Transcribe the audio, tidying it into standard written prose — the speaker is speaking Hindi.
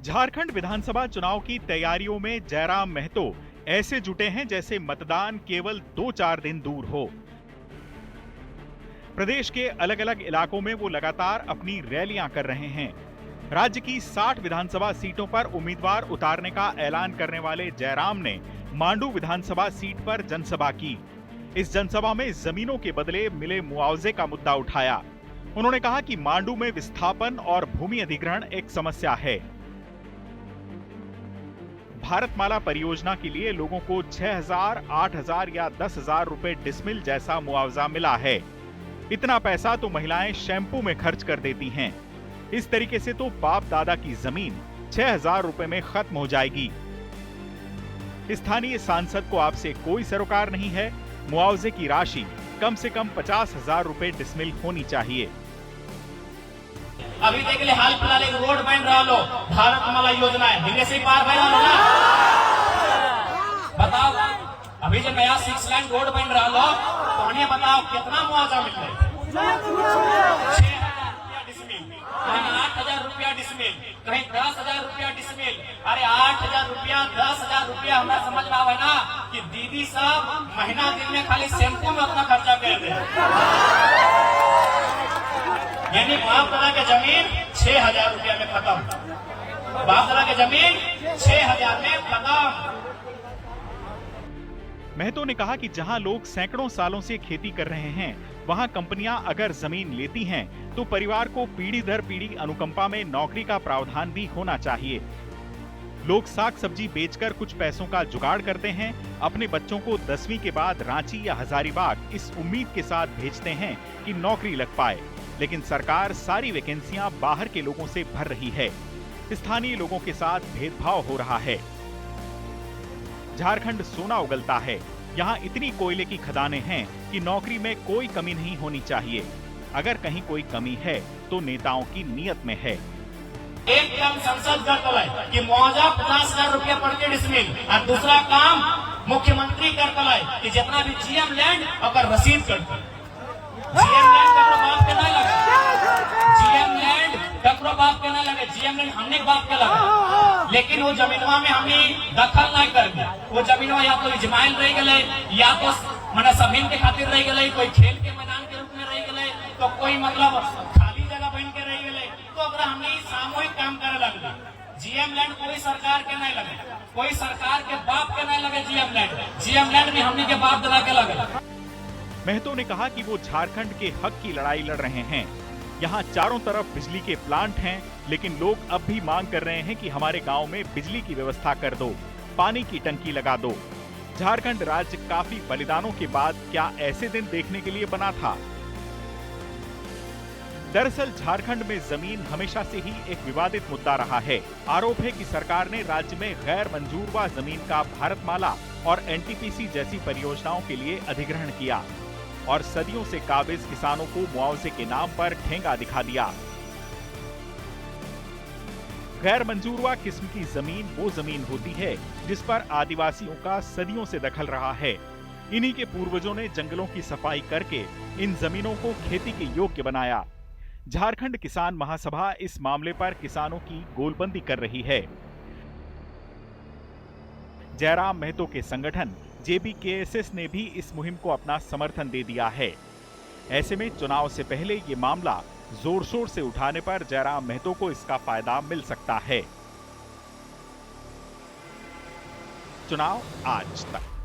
झारखंड विधानसभा चुनाव की तैयारियों में जयराम महतो ऐसे जुटे हैं जैसे मतदान केवल 2-4 दिन दूर हो। प्रदेश के अलग अलग इलाकों में वो लगातार अपनी रैलियां कर रहे हैं। राज्य की 60 विधानसभा सीटों पर उम्मीदवार उतारने का ऐलान करने वाले जयराम ने मांडू विधानसभा सीट पर जनसभा की। इस जनसभा में जमीनों के बदले मिले मुआवजे का मुद्दा उठाया। उन्होंने कहा कि मांडू में विस्थापन और भूमि अधिग्रहण एक समस्या है। भारतमाला परियोजना के लिए लोगों को 6,000, 8,000 या 10,000 रुपए डिसमिल जैसा मुआवजा मिला है। इतना पैसा तो महिलाएं शैम्पू में खर्च कर देती हैं। इस तरीके से तो बाप दादा की जमीन 6,000 रुपए में खत्म हो जाएगी। स्थानीय सांसद को आपसे कोई सरोकार नहीं है। मुआवजे की राशि कम से कम 50,000 रुपए डिसमिल होनी चाहिए। अभी देख ले हाल फिलहाल एक रोड बन रहा लो भारतमाला योजना है, हिंगे से पार बन रहा ना। बताओ अभी जो नया 6 लाइन रोड बन रहा लो तो उन्हें बताओ कितना मुआवजा मिल रहा है? 6,000 रुपया डिसमिल, कहीं 8,000 रुपया डिसमिल, कहीं 10,000 रुपया डिसमिल। अरे 8,000 रुपया 10,000 रुपया हमें समझ में आवे ना कि दीदी सब महीना दिन में खाली शैम्पू में अपना खर्चा कर दे। यानी बाप दादा के जमीन 6,000 रुपया में खत्म। बाप दादा के जमीन 6,000 में खत्म। महतो ने कहा कि जहां लोग सैकड़ों सालों से खेती कर रहे हैं, वहां कंपनियां अगर जमीन लेती हैं, तो परिवार को पीढ़ी दर पीढ़ी अनुकंपा में नौकरी का प्रावधान भी होना चाहिए। लोग साग सब्जी बेचकर कुछ पैसों का जुगाड़ करते हैं, अपने बच्चों को 10वीं के बाद रांची या हजारीबाग इस उम्मीद के साथ भेजते हैं कि नौकरी लग पाए, लेकिन सरकार सारी वैकेंसियां बाहर के लोगों से भर रही है। स्थानीय लोगों के साथ भेदभाव हो रहा है। झारखंड सोना उगलता है, यहाँ इतनी कोयले की खदानें हैं कि नौकरी में कोई कमी नहीं होनी चाहिए। अगर कहीं कोई कमी है तो नेताओं की नीयत में है। एक काम संसद करता है कि मुआवजा 50,000 रुपया प्रति डिसमिल, और दूसरा काम मुख्यमंत्री करता है कि जितना भी जीएम लैंड और रसीद करता। जीएम लैंड ककरो बाप के ना लगे, जीएम लैंड ककरो बाप के ना लगे, जीएम लैंड हमने बाप के लगे, लेकिन वो जमीनवा में हमने दखल नहीं कर दिया। वो जमीनवा या तो इजमाइल रह गए, या तो माने जमीन के खातिर रह गए, कोई खेल के मैदान के रूप में रह गए, तो कोई मतलब खाली जगह बन के रह गए। तो अगर हमने सामूहिक काम करे लगे, जीएम लैंड कोई सरकार के नहीं लगे, कोई सरकार के बाप के नहीं लगे। जीएम लैंड भी हमने के बाप दादा के लगे। महतो ने कहा कि वो झारखंड के हक की लड़ाई लड़ रहे हैं। यहाँ चारों तरफ बिजली के प्लांट हैं, लेकिन लोग अब भी मांग कर रहे हैं कि हमारे गांव में बिजली की व्यवस्था कर दो, पानी की टंकी लगा दो। झारखंड राज्य काफी बलिदानों के बाद क्या ऐसे दिन देखने के लिए बना था? दरअसल झारखंड में जमीन हमेशा से ही एक विवादित मुद्दा रहा है। आरोप है कि सरकार ने राज्य में गैर मंजूरवा जमीन का भारतमाला और एनटीपीसी जैसी परियोजनाओं के लिए अधिग्रहण किया और सदियों से काबिज किसानों को मुआवजे के नाम पर ठेंगा दिखा दिया। गैर मंजूरवा किस्म की जमीन वो जमीन होती है जिस पर आदिवासियों का सदियों से दखल रहा है। इन्हीं के पूर्वजों ने जंगलों की सफाई करके इन जमीनों को खेती के योग्य बनाया। झारखंड किसान महासभा इस मामले पर किसानों की गोलबंदी कर रही है। जयराम महतो के संगठन JBKSS ने भी इस मुहिम को अपना समर्थन दे दिया है। ऐसे में चुनाव से पहले ये मामला जोर शोर से उठाने पर जयराम महतो को इसका फायदा मिल सकता है। चुनाव आज तक।